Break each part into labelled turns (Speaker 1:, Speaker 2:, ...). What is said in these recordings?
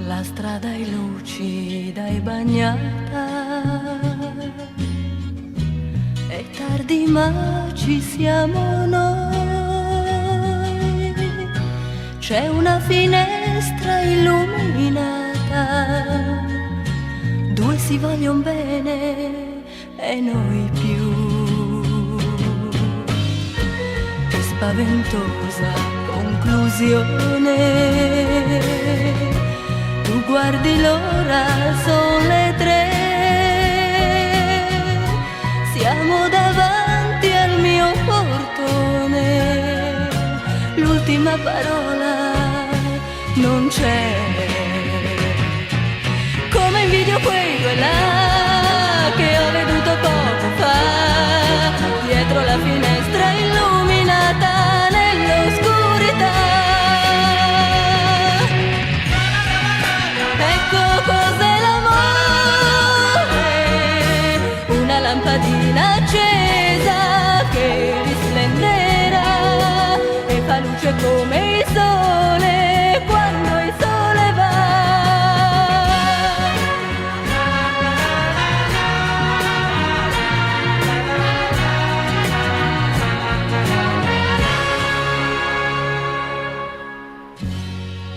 Speaker 1: La strada è lucida e bagnata, è tardi ma ci siamo noi. C'è una finestra illuminata, due si vogliono bene e noi più. Che spaventosa conclusione. Tu guardi l'ora, sono le 3, siamo davanti al mio portone, l'ultima parola non c'è. Come invidio quei due là che ho veduto poco fa, dietro la finestra illuminata nell'oscurità. Cos'è l'amore? Una lampadina accesa che risplenderà e fa luce come il sole quando il sole va.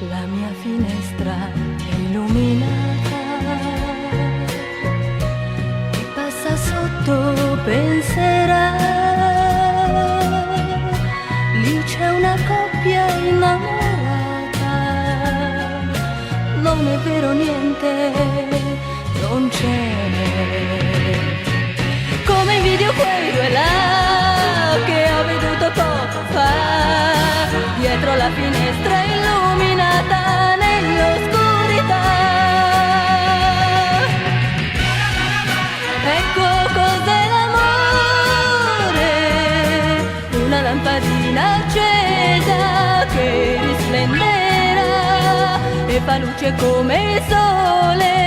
Speaker 1: La mia finestra è illuminata, chi passa sotto penserà, lì c'è una coppia innamorata. Non è vero niente, non c'è. Come invidio quei due là che ho veduto poco fa, dietro la finestra illuminata nell'oscurità. Ecco cos'è l'amore, una lampadina accesa che risplenderà e fa luce come il sole.